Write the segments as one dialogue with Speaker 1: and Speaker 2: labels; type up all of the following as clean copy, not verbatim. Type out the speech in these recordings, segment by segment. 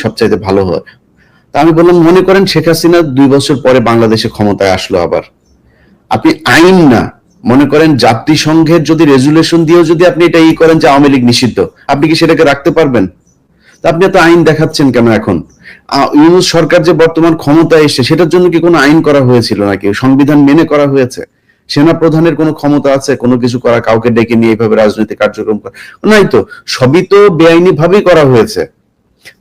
Speaker 1: সবচাইতে ভালো হয়। তা আমি বললাম, মনে করেন শেখ হাসিনা 2 বছর পরে বাংলাদেশে ক্ষমতায় আসলো আবার, আপনি আইন না, মনে করেন জাতিসংঘের যদি রেজুলেশন দিয়েও যদি আপনি এটা করেন যে আওয়ামী লীগ নিষিদ্ধ, আপনি কি সেটাকে রাখতে পারবেন? তা আপনি এত আইন দেখাচ্ছেন কেন এখন? ইউনূস সরকার যে বর্তমান ক্ষমতায় এসে, সেটার জন্য কি কোনো আইন করা হয়েছিল নাকি? সংবিধান মেনে করা হয়েছে? সেনা প্রধানের কোনো ক্ষমতা আছে কোনো কিছু করা, কাউকে ডেকে নিয়ে এইভাবে রাজনৈতিক কার্যক্রম করা? নাই তো, সবই তো বেআইনি ভাবেই করা হয়েছে।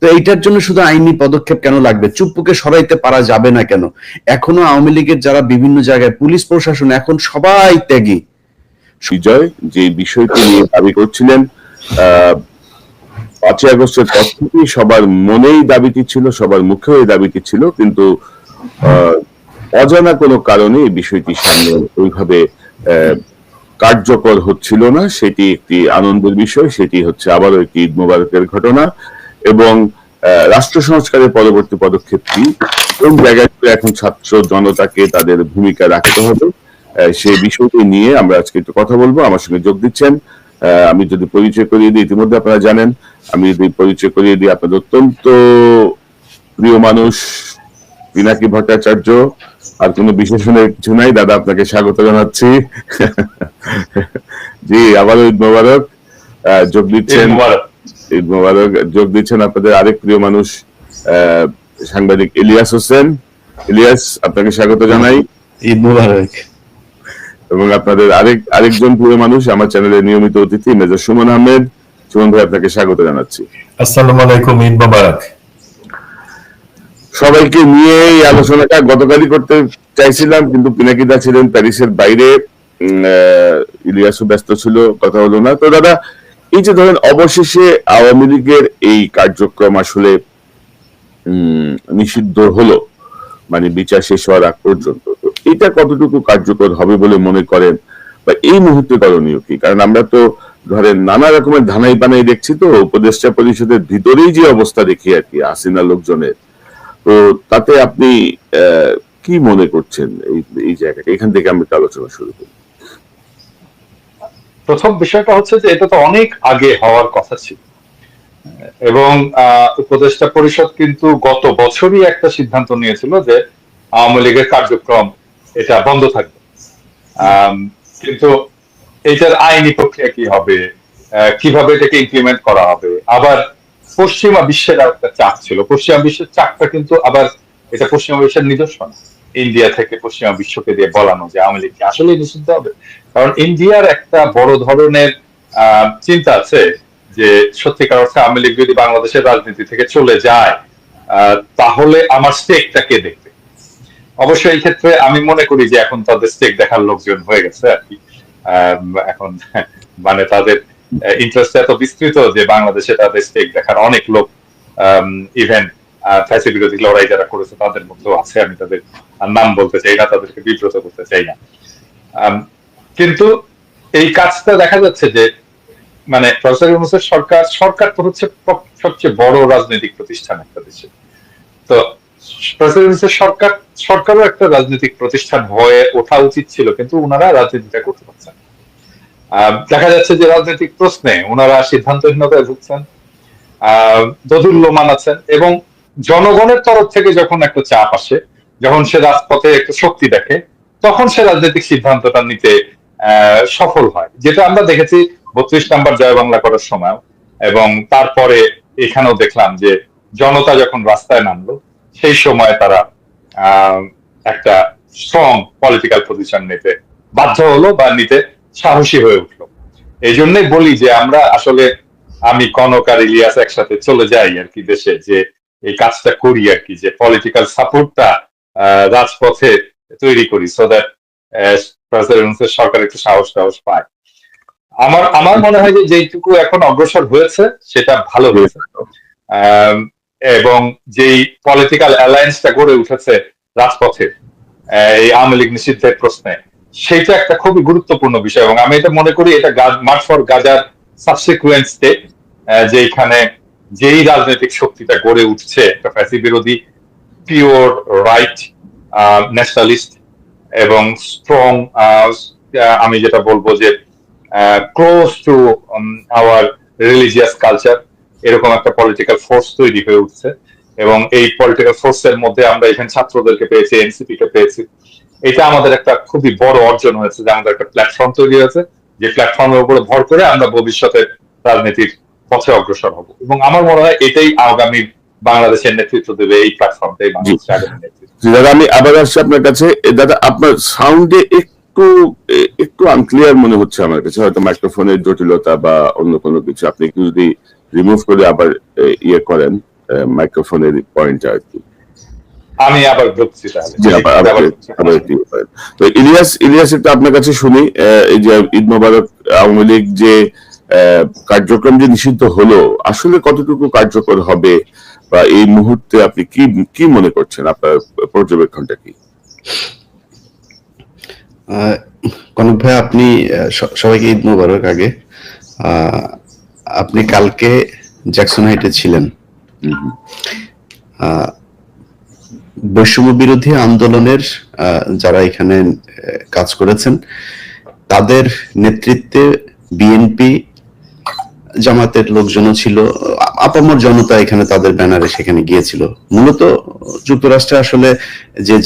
Speaker 1: তো এইটার জন্য শুধু আইনি পদক্ষেপ কেন লাগবে? চুপ্পুকে সরাইতে পারা যাবে না কেন? এখনো আওয়ামী লীগের যারা বিভিন্ন জায়গায়, পুলিশ প্রশাসন এখন সবাই ত্যাগী।
Speaker 2: বিজয় যে বিষয়টি নিয়ে দাবি করছিলেন, 5ই আগস্টের পর থেকেই সবার মনেই দাবিটি ছিল, সবার মুখেও এই দাবিটি ছিল, কিন্তু অজানা কোনো কারণে এই বিষয়টি সামনে ওইভাবে কার্যকর হচ্ছিল না। সেটি একটি আনন্দের বিষয়, সেটি হচ্ছে আবারও একটি ঈদ মোবারকের ঘটনা, এবং রাষ্ট্র সংস্কারের পরবর্তী পদক্ষেপটি কোন জায়গায় এখন ছাত্র জনতাকে তাদের ভূমিকা রাখতে হবে, সেই বিষয়টি নিয়ে আমরা আজকে একটু কথা বলবো। আমার সঙ্গে যোগ দিচ্ছেন, আমি যদি পরিচয় করিয়ে দিই, ইতিমধ্যে আপনারা জানেন, আমি যদি পরিচয় করিয়ে দিই, আপনাদের অত্যন্ত প্রিয় মানুষ পিনাকি ভট্টাচার্য। আর কোনো বিশেষণের কিছু নাই, দাদা আপনাকে স্বাগত জানাচ্ছি। জি, আবারও ঈদ মোবারক। যোগ দিচ্ছেন, ঈদ মোবারক। যোগ দিচ্ছেন আপনাদের আরেক প্রিয় মানুষ, সাংবাদিক ইলিয়াস হোসেন। ইলিয়াস, আপনাকে স্বাগত জানাই।
Speaker 1: ঈদ মোবারক।
Speaker 2: এবং আপনাদের আরেকজন প্রিয় মানুষ, আমার চ্যানেলের নিয়মিত অতিথি মেজর সুমন আহমেদ। সুমন ভাই, আপনাকে স্বাগত জানাচ্ছি।
Speaker 3: আসসালামু আলাইকুম, ঈদ মোবারক।
Speaker 2: সবাইকে নিয়ে এই আলোচনাটা গতকালই করতে চাইছিলাম, কিন্তু পিনাকিদা ছিলেন প্যারিসের বাইরে, ইলিয়াসও ব্যস্ত ছিল, কথা হলো না। তো দাদা, এই যে ধরেন অবশেষে আওয়ামী লীগের এই কার্যক্রম আসলে নিষিদ্ধ হলো, মানে বিচার শেষ হওয়ার আগ পর্যন্ত, তো এটা কতটুকু কার্যকর হবে বলে মনে করেন, বা এই মুহূর্তে করণীয় কি? কারণ আমরা তো ধরেন নানা রকমের ধানাই বানাই দেখছি, তো উপদেষ্টা পরিষদের ভিতরেই যে অবস্থা দেখি আর কি হাসিনা লোকজনের, তো তাতে আপনি কি মনে করছেন এই জায়গাটা? এখান থেকে আমি আলোচনা শুরু করি।
Speaker 4: প্রথম বিষয়টা হচ্ছে যে এটা তো অনেক আগে হওয়ার কথা ছিল, এবং উপদেষ্টা পরিষদ কিন্তু গত বছরই একটা সিদ্ধান্ত নিয়েছিল যে আওয়ামী লীগের কার্যক্রম এটা বন্ধ থাকবে। কিন্তু এটার আইনি প্রক্রিয়া কি হবে, কিভাবে এটাকে ইমপ্লিমেন্ট করা হবে, আবার পশ্চিমা বিশ্বের একটা চাপ ছিল। পশ্চিমা বিশ্বের চাপটা কিন্তু আবার এটা পশ্চিমা বিশ্বের নিদর্শন। ইন্ডিয়া থেকে পশ্চিমা বিশ্বকে দিয়ে বলানো যে আওয়ামী লীগকে আসলে নিষিদ্ধ হবে, কারণ ইন্ডিয়ার একটা বড় ধরনের চিন্তা আছে যে সত্যিকার অর্থে আওয়ামী লীগ যদি বাংলাদেশের রাজনীতি থেকে চলে যায়, তাহলে আমার স্টেকটা কে দেখবে। অবশ্যই এই ক্ষেত্রে আমি মনে করি যে এখন তাদের স্টেক দেখার লোকজন হয়ে গেছে আর কি। এখন মানে তাদের ইন্টারেস্ট এত বিস্তৃত যে বাংলাদেশে তাদের স্টেক দেখার অনেক লোক, ইভেন ফ্যাসি বিরোধী লড়াই যারা করেছে তাদের মধ্যেও আছে। আমি তাদের নাম বলতে চাই না, তাদেরকে বিব্রত করতে চাই না, কিন্তু এই কাজটা দেখা যাচ্ছে যে মানে প্রফেসর ইউনূসের সরকার তো হচ্ছে সবচেয়ে বড় রাজনৈতিক প্রতিষ্ঠান একটা দেশে। তো প্রফেসর ইউনূসের সরকারও একটা রাজনৈতিক প্রতিষ্ঠান হয়ে ওঠা উচিত ছিল, কিন্তু ওনারা রাজনীতিটা করতে পারছেন। দেখা যাচ্ছে যে রাজনৈতিক প্রশ্নে ওনারা সিদ্ধান্তহীনতায় ভুগছেন, দোদুল্যমান আছেন, এবং জনগণের তরফ থেকে যখন একটা চাপ আসে, যখন সে রাজপথে একটা শক্তি দেখে, তখন সে রাজনৈতিক সিদ্ধান্তটা নিতে সফল হয়, যেটা আমরা দেখেছি 32 নম্বর জয় বাংলা করার সময়। এবং তারপরে এখানেও দেখলাম যে জনতা যখন রাস্তায় নামলো, সেই সময় তারা একটা স্ট্রং পলিটিক্যাল পজিশন নিতে বাধ্য হলো বা নিতে সাহসী হয়ে উঠলো। এই জন্যই বলি যে আমরা আসলে, আমি কনক আর ইলিয়াস একসাথে চলে যাই আর কি দেশে, যে এই কাজটা করি আর কি, যে পলিটিক্যাল সাপোর্টটা রাজপথে তৈরি করি, সো দ্যাট সরকার একটু সাহস পায়। আমার মনে হয় যে যেটুকু এখন অগ্রসর হয়েছে সেটা ভালো হয়েছে, এবং যেই পলিটিক্যাল অ্যালায়েন্সটা গড়ে উঠেছে রাজপথে এই আওয়ামী লীগ নিষিদ্ধের প্রশ্নে, সেটা একটা খুবই গুরুত্বপূর্ণ বিষয়। এবং আমি এটা মনে করি এটা মার্চ ফর গাজার সাবসিকুয়েন্ট স্টেপ, যেখানে যেই রাজনৈতিক শক্তিটা গড়ে উঠছে একটা ফ্যাসি বিরোধী, পিওর রাইট ন্যাশনালিস্ট এবং স্ট্রং, আমি যেটা বলবো যে close to our religious culture, এরকম একটা পলিটিক্যাল ফোর্স তৈরি হয়ে উঠছে, এবং এই পলিটিক্যাল ফোর্সের মধ্যে আমরা এখানে ছাত্রদেরকে পেয়েছি, এনসিপি কে পেয়েছি। এটা আমাদের একটা খুবই বড় অর্জন হয়েছে যে আমাদের একটা প্ল্যাটফর্ম তৈরি হয়েছে, যে প্ল্যাটফর্মের উপরে ভর করে আমরা ভবিষ্যতে রাজনীতির পথে অগ্রসর হব, এবং আমার মনে হয় এটাই আগামী বাংলাদেশের নেতৃত্ব দেবে, এই প্ল্যাটফর্মটাই বাংলাদেশের আগামী নেতৃত্ব।
Speaker 2: দাদা আমি আবার আসছি আপনার কাছে। দাদা আপনার সাউন্ডে একটু আনক্লিয়ার মনে হচ্ছে আমার কাছে, হয়তো মাইক্রোফোনের জটিলতা বা অন্য কোনো কিছু। আপনি একটু যদি রিমুভ করে আবার ইয়ে করেন মাইক্রোফোনের পয়েন্টটা আর কি।
Speaker 4: আমি আবার ঢুকছি তাহলে।
Speaker 2: তো ইলিয়াস একটু আপনার কাছে শুনি, এই যে ঈদ মোবারক আওয়ামী লীগ যে কার্যক্রম যে নিষিদ্ধ হলো, আসলে কতটুকু কার্যকর হবে বা এই মুহূর্তে আপনি কি মনে করছেন, আপনার পর্যবেক্ষণটা কি?
Speaker 1: কনক ভাই, আপনি সবাইকে ঈদ মোবারক। আগে আপনি কালকে জ্যাকসন হাইটে ছিলেন। বৈষম্য বিরোধী আন্দোলনের যারা এখানে কাজ করেছেন তাদের নেতৃত্বে বিএনপি, জামাতের লোকজনও ছিল, আপামর জনতা এখানে তাদের ব্যানারে সেখানে গিয়েছিল। মূলত যুক্তরাষ্ট্রে আসলে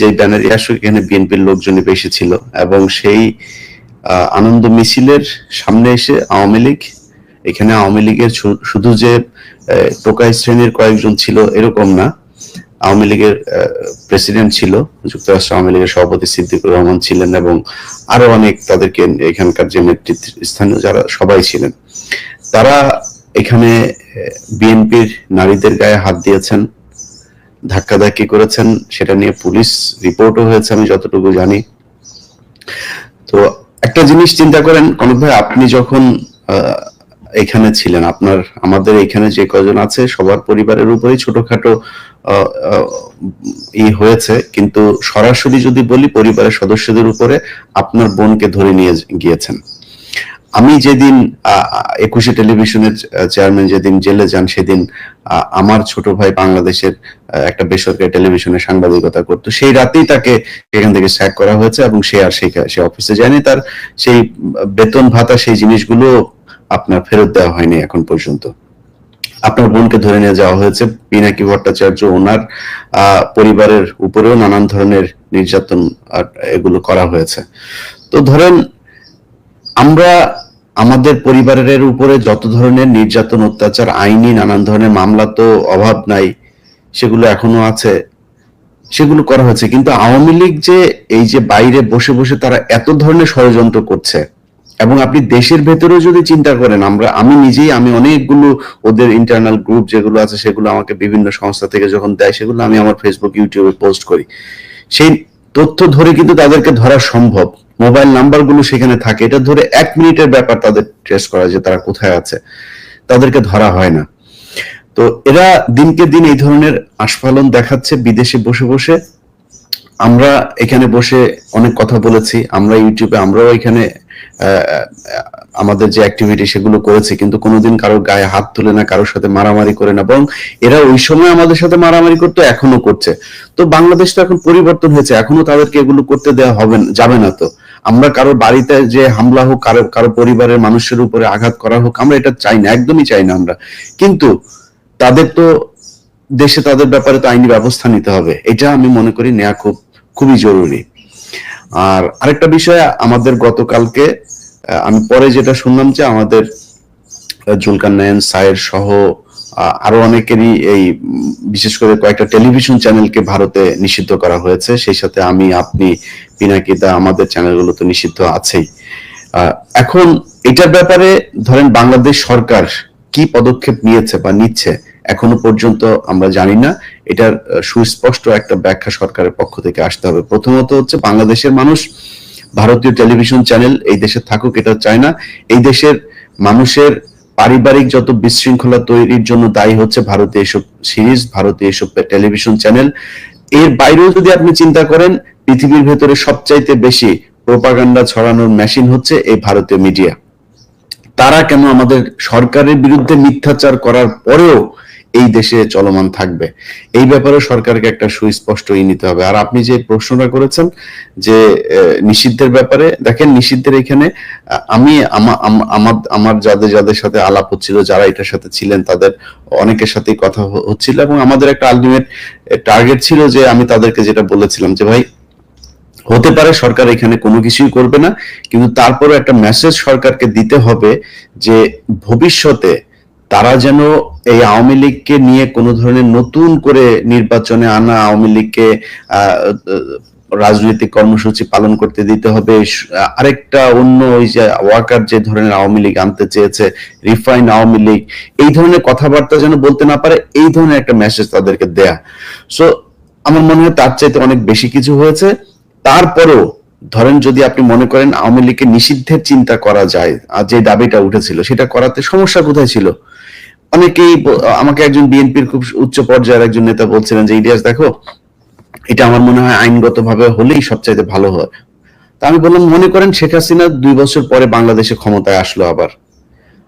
Speaker 1: যে ব্যানারে আসলে এখানে বিএনপির লোকজনই বেশি ছিল, এবং সেই আনন্দ মিছিলের সামনে এসে আওয়ামী লীগ, এখানে আওয়ামী লীগের শুধু যে টোকাই শ্রেণীর কয়েকজন ছিল এরকম না, আওয়ামী লীগের প্রেসিডেন্ট ছিল, যুক্তরাষ্ট্র আওয়ামী লীগের সভাপতি সিদ্দিকুর রহমান ছিলেন, এবং আরো অনেক তাদেরকে এখানকার যে নেতৃত্ব স্থানীয় যারা সবাই ছিলেন, তারা এখানে বিএনপির নারীদের গায়ে হাত দিয়েছেন, ধাক্কাধাক্কি করেছেন। সেটা নিয়ে পুলিশ রিপোর্টও হয়েছে আমি যতটুকু জানি। তো একটা জিনিস চিন্তা করেন কনক ভাই, আপনি যখন এখানে ছিলেন, আমাদের এখানে যে কজন আছে সবার পরিবারের উপরেই ছোটখাটো হয়েছে, কিন্তু সরাসরি যদি বলি পরিবারের সদস্যদের উপরে আপনার বোনকে ধরে নিয়ে গিয়েছেন। আমি যেদিন 21 টেলিভিশনের চেয়ারম্যান যেদিন জেলে যান, সেদিন আমার ছোট ভাই বাংলাদেশের একটা বেসরকারি টেলিভিশনে সাংবাদিকতা করতো, সেই রাতেই তাকে এখান থেকে স্যাক করা হয়েছে, এবং সে অফিসে যায়নি। তার সেই বেতন ভাতা সেই জিনিসগুলো আপনার ফেরত দেওয়া হয়নি এখন পর্যন্ত। আপনার বোনকে ধরে নিয়ে যাওয়া হয়েছে। পিনাকি ভট্টাচার্য, ওনার পরিবারের উপরেও নানান ধরনের নির্যাতন এগুলো করা হয়েছে। তো ধরেন আমরা আমাদের পরিবারের উপরে যত ধরনের নির্যাতন, অত্যাচার, আইনি নানান ধরনের মামলা তো অভাব নাই, সেগুলো এখনো আছে, সেগুলো করা হয়েছে। কিন্তু আওয়ামী লীগ যে এই যে বাইরে বসে বসে তারা এত ধরনের ষড়যন্ত্র করছে, এবং আপনি দেশের ভেতরেও যদি চিন্তা করেন, আমি অনেকগুলো ওদের ইন্টারনাল গ্রুপ যেগুলো আছে সেগুলো আমাকে বিভিন্ন সংস্থা থেকে যখন দেয়, সেগুলো আমি আমার ফেসবুক, ইউটিউবে পোস্ট করি। সেই তথ্য ধরে কিন্তু তাদেরকে ধরা সম্ভব, মোবাইল নাম্বার গুলো সেখানে থাকে, এটা ধরে 1 মিনিটের ব্যাপার তাদের ট্রেস করা যে তারা কোথায় আছে, তাদেরকে ধরা হয় না। তো এরা দিনকে দিন এই ধরনের আস্ফালন দেখাচ্ছে বিদেশে বসে বসে। আমরা এখানে বসে অনেক কথা বলেছি, আমরা ইউটিউবে, আমরাও এখানে আমাদের যে অ্যাক্টিভিটি সেগুলো করেছি, কিন্তু কোনোদিন কারোর গায়ে হাত তুলে না, কারোর সাথে মারামারি করে না, বরং এরা ওই সময় আমাদের সাথে মারামারি করতো, এখনো করছে। তো বাংলাদেশ তো এখন পরিবর্তন হয়েছে, এখনো তাদেরকে এগুলো করতে দেওয়া যাবে না। তো আমরা কারোর বাড়িতে যে হামলা হোক, কারো পরিবারের মানুষের উপরে আঘাত করা হোক, আমরা এটা চাই না, একদমই চাই না আমরা। কিন্তু তাদের তো দেশে তাদের ব্যাপারে তো আইনি ব্যবস্থা নিতে হবে, এটা আমি মনে করি নেওয়া খুবই জরুরি। আর আরেকটা বিষয়, আমাদের গতকালকে আমি পরে যেটা শুনলাম যে আমাদের জুলকারনাইন, সায়ের সহ আরো অনেকেরই এই বিশেষ করে কয়েকটা টেলিভিশন চ্যানেলকে ভারতে নিষিদ্ধ করা হয়েছে। সেই সাথে আমি, আপনি, পিনাকিদা, আমাদের চ্যানেলগুলো তো নিষিদ্ধ আছেই। এখন এটার ব্যাপারে ধরেন বাংলাদেশ সরকার কি পদক্ষেপ নিয়েছে বা নিচ্ছে এখনো পর্যন্ত আমরা জানি না। এটার সুস্পষ্ট একটা ব্যাখ্যা সরকারের পক্ষ থেকে আসতে হবে। প্রথমত হচ্ছে, বাংলাদেশের মানুষ ভারতীয় টেলিভিশন চ্যানেল এই দেশে থাকুক এটা চায় না। এই দেশের মানুষের পারিবারিক যত বিশৃঙ্খলা তৈরির জন্য দায়ী হচ্ছে ভারতীয় এসব সিরিজ, ভারতীয় এসব টেলিভিশন চ্যানেল। এর বাইরেও যদি আপনি চিন্তা করেন, পৃথিবীর ভেতরে সবচাইতে বেশি প্রোপাগান্ডা ছড়ানোর মেশিন হচ্ছে এই ভারতীয় মিডিয়া। তারা কেন আমাদের সরকারের বিরুদ্ধে মিথ্যাচার করার পরেও এই দেশে চলমান থাকবে। এই ব্যাপারে সরকারকে একটা সুস্পষ্ট নিতে হবে। আর আপনি যে প্রশ্নটা করেছেন যে নিষিদ্ধের ব্যাপারে, দেখেন নিষিদ্ধের এখানে আমি আমার যাদের যাদের সাথে আলাপ হচ্ছিল, যারা এটার সাথে ছিলেন, তাদের অনেকের সাথেই কথা হচ্ছিল, এবং আমাদের একটা আলটিমেট টার্গেট ছিল যে আমি তাদেরকে যেটা বলেছিলাম যে ভাই, হতে পারে সরকার এখানে কোনো কিছুই করবে না, কিন্তু তারপরে একটা মেসেজ সরকারকে দিতে হবে যে ভবিষ্যতে তারা যেন এই আওয়ামী লীগকে নিয়ে কোনো ধরনের নতুন করে নির্বাচনে আনা আওয়ামী লীগকে রাজনৈতিক কর্মসূচি পালন করতে দিতে হবে। আরেকটা অন্য ওই যে ওয়াকার যে ধরনের আওয়ামী লীগ আনতে চেয়েছে, রিফাইন আওয়ামী লীগ, এই ধরনের কথাবার্তা যেন বলতে না পারে, এই ধরনের একটা মেসেজ তাদেরকে দেয়া। সো আমার মনে হয় তার চাইতে অনেক বেশি কিছু হয়েছে। তারপরেও ধরেন যদি আপনি মনে করেন আওয়ামী লীগকে নিষিদ্ধের চিন্তা করা যায়, আর যে দাবিটা উঠেছিল সেটা করাতে সমস্যা কোথায় ছিল? অনেকেই আমাকে একজন বিএনপির খুব উচ্চ পর্যায়ের একজন নেতা বলছিলেন যে ইলিয়াস দেখো, এটা আমার মনে হয় আইনগতভাবে হলেই সবচাইতে ভালো হয়। তা আমি বললাম, মনে করেন শেখ হাসিনা 2 বছর পরে বাংলাদেশে ক্ষমতায় আসলো আবার,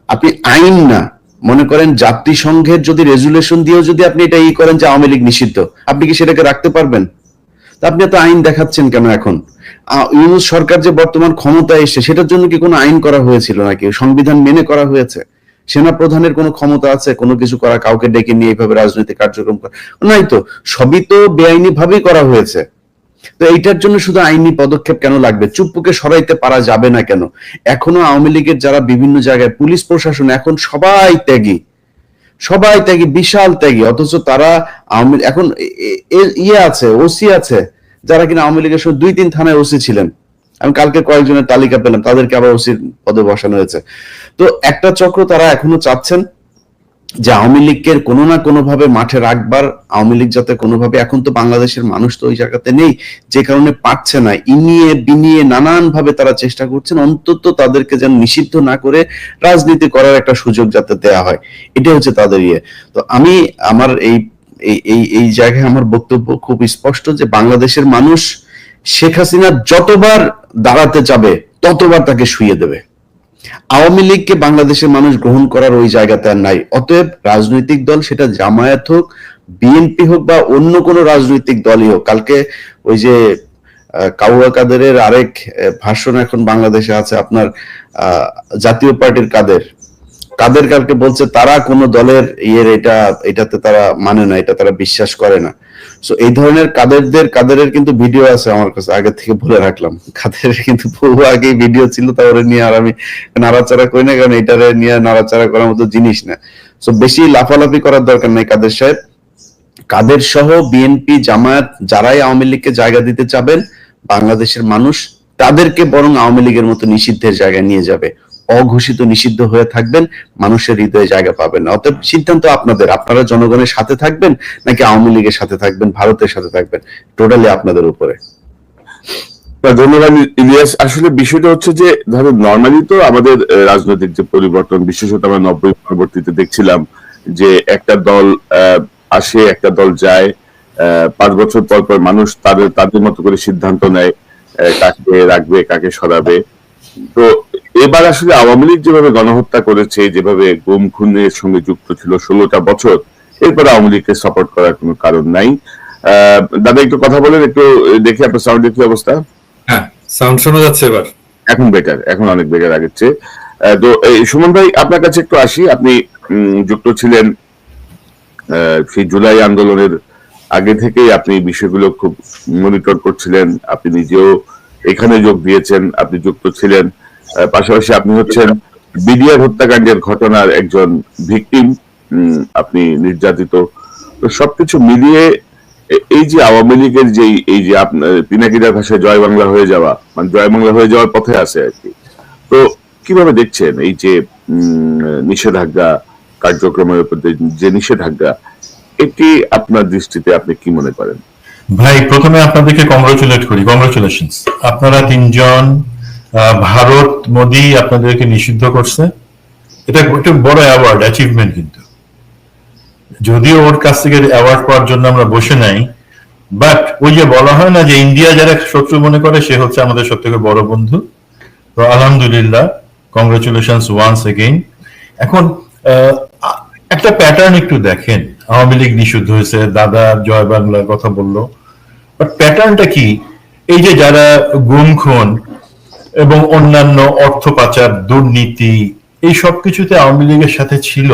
Speaker 1: আপনি আইন না, মনে করেন জাতিসংঘের যদি রেজুলেশন দিয়েও যদি আপনি এটা করেন যে আওয়ামী লীগ নিষিদ্ধ, আপনি কি সেটাকে রাখতে পারবেন? তা আপনি এত আইন দেখাচ্ছেন কেন এখন? ইউনূস সরকার যে বর্তমান ক্ষমতায় এসেছে সেটার জন্য কি কোনো আইন করা হয়েছিল নাকি? সংবিধান মেনে করা হয়েছে? সেনা প্রধানের কোনো ক্ষমতা আছে কোনো কিছু করা, কাউকে ডেকে নিয়ে এইভাবে রাজনৈতিক কার্যক্রম করা? নাই তো, সবই তো বেআইনি ভাবেই করা হয়েছে। তো এইটার জন্য শুধু আইনি পদক্ষেপ কেন লাগবে? চুপ্পুকে সরাইতে পারা যাবে না কেন? এখনো আওয়ামী লীগের যারা বিভিন্ন জায়গায়, পুলিশ প্রশাসন এখন সবাই ত্যাগী, বিশাল ত্যাগী, অথচ তারা আওয়ামী এখন আছে, ওসি আছে যারা কিনা আওয়ামী লীগের সময় 2-3 থানায় ওসি ছিলেন। আমি কালকে কয়েকজনের তালিকা পেলাম, তাদেরকে আবার ওসির পদে বসানো হয়েছে। তো একটা চক্র তারা এখনো চাচ্ছেন যে আওয়ামী লীগকে কোনো না কোনো ভাবে মাঠে রাখবার, আওয়ামী লীগ যাতে কোনোভাবে, এখন তো বাংলাদেশের মানুষ তো ওই জায়গাতে নেই, যে কারণে পারছে না, ইনিয়ে বিনিয়ে নানান ভাবে তারা চেষ্টা করছেন অন্তত তাদেরকে যেন নিষিদ্ধ না করে রাজনীতি করার একটা সুযোগ যাতে দেয়া হয়, এটা হচ্ছে তাদের তো আমি আমার এই জায়গায় আমার বক্তব্য খুব স্পষ্ট যে বাংলাদেশের মানুষ শেখ হাসিনা যতবার দাঁড়াতে যাবে ততবার তাকে শুইয়ে দেবে। আওয়ামী লীগকে বাংলাদেশের মানুষ গ্রহণ করার ওই জায়গাতে আর নাই। অতএব রাজনৈতিক দল, সেটা জামায়াত হোক, বিএনপি হোক বা অন্য কোনো রাজনৈতিক দলই হোক, কালকে ওই যে কাউয়া কাদেরের আরেক ভাষণ এখন বাংলাদেশে আছে, আপনার জাতীয় পার্টির কাদের কালকে বলছে তারা কোন দলের এটাতে তারা মানে না, এটা তারা বিশ্বাস করে না। সো এই ধরনের কাদেরের কিন্তু ভিডিও আছে আমার কাছে, আগে থেকে বলে রাখলাম। কাদেরের কিন্তু বহু আগেই ভিডিও ছিল, তারপরে নিয়ে আর আমি নাড়াচাড়া করি না, কারণ এটারে নিয়ে নাড়াচাড়া করার মতো জিনিস না। সো বেশি লাফালাফি করার দরকার নাই কাদের সাহেব। কাদের সহ বিএনপি, জামায়াত যারাই আওয়ামী লীগকে জায়গা দিতে চাবেন, বাংলাদেশের মানুষ তাদেরকে বরং আওয়ামী লীগের মতো নিষিদ্ধের জায়গায় নিয়ে যাবে। অঘোষিত নিষিদ্ধ হয়ে থাকবেন, মানুষের হৃদয়ে জায়গা পাবেন না। অতএব সিদ্ধান্ত আপনাদের, আপনারা জনগণের সাথে থাকবেন নাকি আওয়ামী লীগের সাথে থাকবেন, ভারতের সাথে থাকবেন, টোটালি আপনাদের উপরে।
Speaker 2: ধন্যবাদ ইলিয়াস। আসলে বিষয়টা হচ্ছে যে ধরো নর্মালি তো আমাদের রাজনৈতিক যে পরিবর্তন, বিশেষত আমরা 90 পরবর্তীতে দেখছিলাম যে একটা দল আসে, একটা দল যায়, 5 বছর পর পর মানুষ তাদের মতো করে সিদ্ধান্ত নেয় কাকে রাখবে কাকে সরাবে। তো এবার আসলে আওয়ামী লীগ যেভাবে গণহত্যা করেছে, যেভাবে গুম খুনের সঙ্গে যুক্ত ছিল 16টা বছর, এরপরে আওয়ামী লীগকে সাপোর্ট করার কোনো কারণ নাই। দাদা একটু কথা বলেন, একটু দেখি আপনার সাউন্ডের কি অবস্থা।
Speaker 3: হ্যাঁ, সাউন্ড শোনা যাচ্ছে এবার?
Speaker 2: এখন বেটার, এখন অনেক বেটার আগের চেয়ে। তো সুমন ভাই আপনার কাছে একটু আসি। আপনি যুক্ত ছিলেন সেই জুলাই আন্দোলনের আগে থেকেই, আপনি বিষয়গুলো খুব মনিটর করছিলেন, আপনি নিজেও এখানে যোগ দিয়েছেন, আপনি যুক্ত ছিলেন। পাশাপাশি আপনি হচ্ছেন বিডিআর হত্যাকাণ্ডের ঘটনার একজন ভিকটিম, আপনি নির্যাতিত। তো সবকিছু মিলিয়ে এই যে আওয়ামী লীগের যে এই যে আপনার পিনাকিদার ভাষায় জয় বাংলা হয়ে যাওয়া, মানে জয় বাংলা হয়ে যাওয়ার পথে আছে আর কি, তো কিভাবে দেখছেন এই যে নিষেধাজ্ঞা কার্যক্রমের উপর যে নিষেধাজ্ঞা, এটি আপনার দৃষ্টিতে আপনি কি মনে করেন?
Speaker 3: ভাই, প্রথমে আপনাদেরকে কংগ্রাচুলেট করি, কংগ্রাচুলেশনস। আপনারা 3 জন, ভারত, মোদি আপনাদেরকে নিষিদ্ধ করছে, এটা একটা বড় অ্যাওয়ার্ড, অ্যাচিভমেন্ট। কিন্তু যদিও ওর কাছ থেকে অ্যাওয়ার্ড পাওয়ার জন্য আমরা বসে নাই, বাট ওই যে বলা হয় না যে ইন্ডিয়া যারা শত্রু মনে করে সে হচ্ছে আমাদের সব থেকে বড় বন্ধু। তো আলহামদুলিল্লাহ, কংগ্রাচুলেশনস ওয়ান্স এগেইন। এখন একটা প্যাটার্ন একটু দেখেন। আওয়ামী লীগ নিষিদ্ধ হয়েছে, দাদা জয় বাংলার কথা বললো, বাট প্যাটার্নটা কি? এই যে যারা গুম খুন এবং অন্যান্য অর্থ পাচার, দুর্নীতি, এই সবকিছুতে আওয়ামী লীগের সাথে ছিল,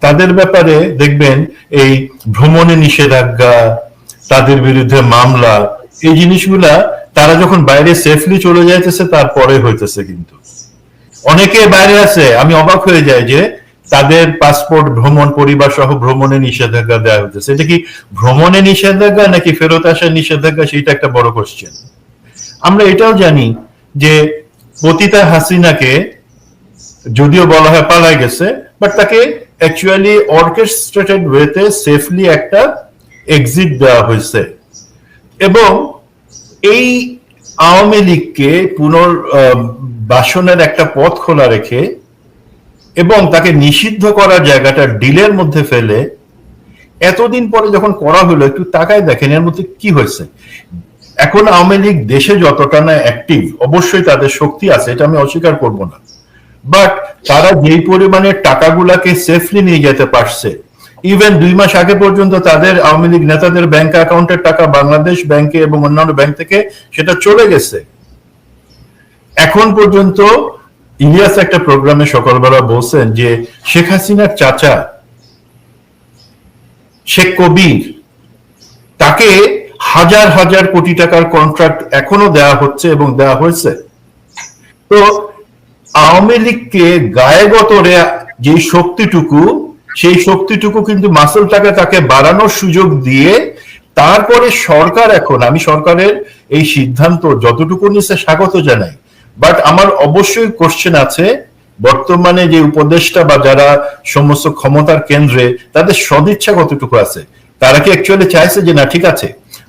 Speaker 3: তাদের ব্যাপারে দেখবেন এই ভ্রমণে নিষেধাজ্ঞা, তাদের বিরুদ্ধে মামলা, এই জিনিসগুলা তারা যখন বাইরে সেফলি চলে যাইতেছে তারপরে হইতেছে। কিন্তু অনেকে বাইরে আছে, আমি অবাক হয়ে যাই যে তাদের পাসপোর্ট, ভ্রমণ, পরিবার সহ ভ্রমণে নিষেধাজ্ঞা দেওয়া হইতেছে। এটা কি ভ্রমণে নিষেধাজ্ঞা নাকি ফেরত আসার নিষেধাজ্ঞা, সেটা একটা বড় কোশ্চেন। আমরা এটাও জানি যে পতিতা হাসিনাকে যদিও বলা হয় পালাই গেছে, বাট তাকে অ্যাকচুয়ালি অর্কেস্ট্রেটেড ওয়েতে সেফলি একটা এক্সিট দেওয়া হয়েছে। এবং এই আওয়ামী লীগকে পুনর্বাসনের একটা পথ খোলা রেখে এবং তাকে নিষিদ্ধ করার জায়গাটা ডিলের মধ্যে ফেলে এতদিন পরে যখন করা হলো, একটু তাকায় দেখেন এর মধ্যে কি হয়েছে। এখন আওয়ামী লীগ দেশে যতটা না অ্যাক্টিভ, অবশ্যই তাদের শক্তি আছে, এটা আমি অস্বীকার করব না, বাট তারা যেই পরিমাণে টাকাগুলাকে সেফলি নিয়ে যেতে পারছে, ইভেন 2 মাস আগে পর্যন্ত তাদের আওয়ামী লীগ নেতাদের ব্যাংক অ্যাকাউন্টের টাকা বাংলাদেশ ব্যাংকে এবং অন্যান্য ব্যাংক থেকে সেটা চলে গেছে। এখন পর্যন্ত ইলিয়াস একটা প্রোগ্রামে সকালবেলা বলছেন যে শেখ হাসিনার চাচা শেখ কবির, তাকে হাজার হাজার কোটি টাকার কন্ট্রাক্ট এখনো দেওয়া হচ্ছে এবং দেওয়া হয়েছে। তো আওয়ামী লীগকে গায়েগতরে যে শক্তিটুকু, সেই শক্তিটুকু কিন্তু মাসলটাকে তাকে বাড়ানোর সুযোগ দিয়ে তারপরে সরকার, এখন আমি সরকারের এই সিদ্ধান্ত যতটুকু নিচ্ছে স্বাগত জানাই, বাট আমার অবশ্যই কোশ্চেন আছে বর্তমানে যে উপদেষ্টা বা যারা সমস্ত ক্ষমতার কেন্দ্রে, তাদের সদিচ্ছা কতটুকু আছে। তারা কি অ্যাকচুয়ালি চাইছে যে না ঠিক আছে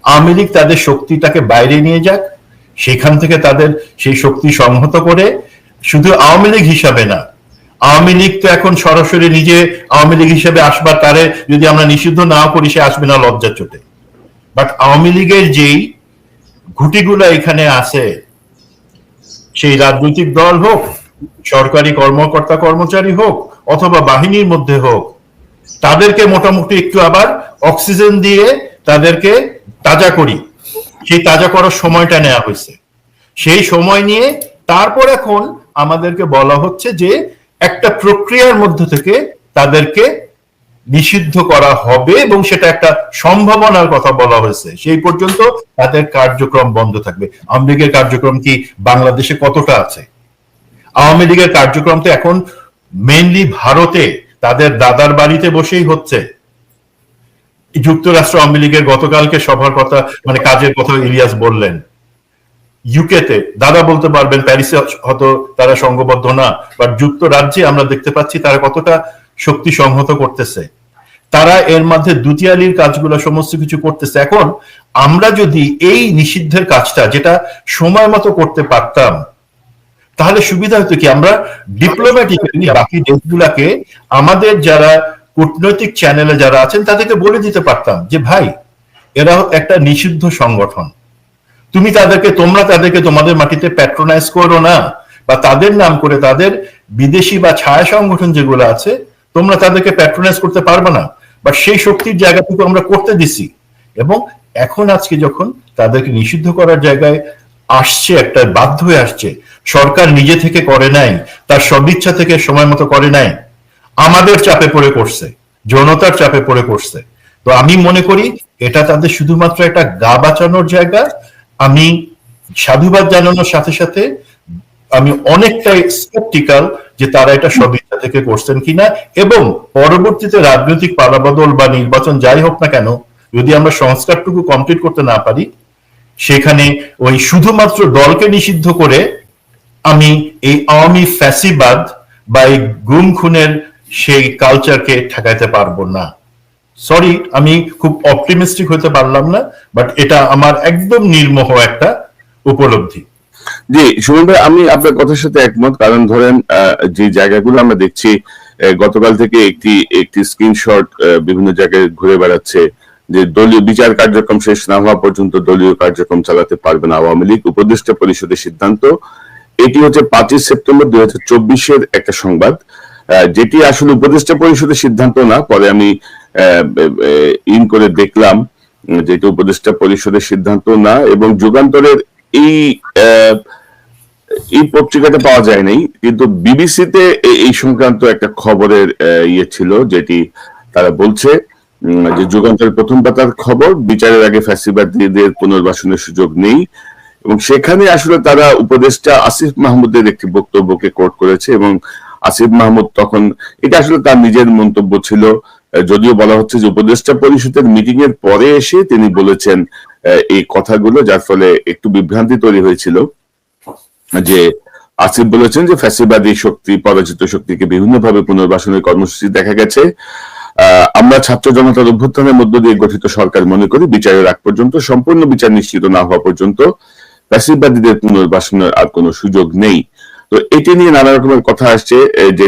Speaker 3: আওয়ামী লীগ তাদের শক্তিটাকে বাইরে নিয়ে যাক, সেখান থেকে তাদের সেই শক্তি সংহত করে, শুধু আওয়ামী লীগ হিসাবে না, আওয়ামী লীগ তো এখন সরাসরি নিজে আওয়ামী লীগ হিসেবে আসবার, তারে যদি আমরা নিষিদ্ধ না করি সে আসবে না লজ্জা চোটে, বাট আওয়ামী লীগের যেই ঘুটিগুলো এখানে আছে, সেই রাজনৈতিক দল হোক, সরকারি কর্মকর্তা কর্মচারী হোক, অথবা বাহিনীর মধ্যে হোক, তাদেরকে মোটামুটি একটু আবার অক্সিজেন দিয়ে তাদেরকে তাজা করি, সেই তাজা করার সময়টা নেওয়া হয়েছে। সেই সময় নিয়ে তারপর এখন আমাদেরকে বলা হচ্ছে যে একটা প্রক্রিয়ার মধ্য থেকে তাদেরকে নিষিদ্ধ করা হবে এবং সেটা একটা সম্ভাবনার কথা বলা হয়েছে। সেই পর্যন্ত তাদের কার্যক্রম বন্ধ থাকবে। আওয়ামী লীগের কার্যক্রম কি বাংলাদেশে কতটা আছে? আওয়ামী লীগের কার্যক্রম তো এখন মেইনলি ভারতে, তাদের দাদার বাড়িতে বসেই হচ্ছে। যুক্তরাষ্ট্র আওয়ামী লীগের গতকালকে সভার কথা, মানে কাজের কথা ইলিয়াস বললেন, ইউকেতে দাদা বলতে পারবেন, প্যারিসে হয়তো তারা সংঘবদ্ধ না, বাট যুক্তরাজ্যে আমরা দেখতে পাচ্ছি তারা কতটা শক্তি সংহত করতেছে। তারা এর মধ্যে দুতিয়ালির কাজগুলো সমস্ত কিছু করতেছে। এখন আমরা যদি এই নিষিদ্ধের কাজটা যেটা সময় মতো করতে পারতাম, তাহলে সুবিধা হতো কি, আমরা ডিপ্লোম্যাটিক্যালি বাকি দেশগুলাকে, আমাদের যারা কূটনৈতিক চ্যানেলে যারা আছেন তাদেরকে বলে দিতে পারতাম যে ভাই এরা একটা নিষিদ্ধ সংগঠন, তোমরা তাদেরকে তোমাদের মাটিতে প্যাট্রোনাইজ করো না, বা তাদের নাম করে তাদের বিদেশি বা ছায়া সংগঠন যেগুলো আছে তোমরা তাদেরকে প্যাট্রোনাইজ করতে পারবে না, বা সেই শক্তির জায়গাটুকু আমরা করতে দিছি। এবং এখন আজকে যখন তাদেরকে নিষিদ্ধ করার জায়গায় আসছে, একটা বাধ্য হয়ে আসছে, সরকার নিজে থেকে করে নাই, তার সদিচ্ছা থেকে সময় মতো করে নাই, আমাদের চাপে পড়ে করছে, জনতার চাপে পড়ে করছে। তো আমি মনে করি এটা তাদের শুধুমাত্র একটা গা বাঁচানোর জায়গা। আমি সাধুবাদ জানানোর সাথে সাথে আমি অনেকটাই স্কেপটিক্যাল যে তারা এটা সদিচ্ছা থেকে করছেন কিনা, এবং পরবর্তীতে রাজনৈতিক পালাবদল বা নির্বাচন যাই হোক না কেন, যদি আমরা সংস্কারটুকু কমপ্লিট করতে না পারি, সেখানে ওই শুধুমাত্র দলকে নিষিদ্ধ করে আমি এই আওয়ামী ফ্যাসিবাদ বা এই গুম খুনের সেই কালচারকে ঠেকাইতে পারবো না। সরি, আমি খুব অপটিমিস্টিক হতে পারলাম না, বাট এটা আমার একদম নির্মোহ একটা উপলব্ধি।
Speaker 2: জি সুমন ভাই, আমি আপনার কথার সাথে একমত। কারণ ধরেন যে জায়গাগুলো আমরা দেখছি, গতকাল থেকে একটি স্ক্রিনশট বিভিন্ন জায়গায় ঘুরে বেড়াচ্ছে যে দলীয় বিচার কার্যক্রম শেষ না হওয়া পর্যন্ত দলীয় কার্যক্রম চালাতে পারবে না আওয়ামী লীগ, উপদেষ্টা পরিষদের সিদ্ধান্ত। এটি হচ্ছে 5 সেপ্টেম্বর 2024-এর একটা সংবাদ। যেটি আসলে উপদেষ্টা পরিষদের সিদ্ধান্ত না, পরে আমি ইন করে দেখলাম যেটা উপদেষ্টা পরিষদের সিদ্ধান্ত না, এবং যুগান্তরের এই এই পত্রিকাটা পাওয়া যায় নাই, কিন্তু বিবিসিতে এই সংক্রান্ত একটা খবরের ইয়ে ছিল, যেটি তারা বলছে যে যুগান্তরের প্রথম পাতার খবর, বিচারের আগে ফ্যাসিবাদীদের পুনর্বাসনের সুযোগ নেই, এবং সেখানে আসলে তারা উপদেষ্টা আসিফ মাহমুদের একটি বক্তব্যকে কোট করেছে, এবং আসিফ মাহমুদ তখন, এটা আসলে তার নিজের মন্তব্য ছিল, যদিও বলা হচ্ছে যে উপদেষ্টা পরিষদের মিটিং এর পরে এসে তিনি বলেছেন এই কথাগুলো, যার ফলে একটু বিভ্রান্তি তৈরি হয়েছিল। যে আসিফ বলেছেন যে ফ্যাসিবাদী শক্তি, পরাজিত শক্তিকে বিভিন্নভাবে পুনর্বাসনের কর্মসূচি দেখা গেছে। আমরা ছাত্র জনতার অভ্যুত্থানের মধ্য দিয়ে গঠিত সরকার মনে করি বিচারের আগ পর্যন্ত, সম্পূর্ণ বিচার নিশ্চিত না হওয়া পর্যন্ত ফ্যাসিবাদীদের পুনর্বাসনের আর কোনো সুযোগ নেই। তো এটি নিয়ে নানা রকমের কথা আসছে, যে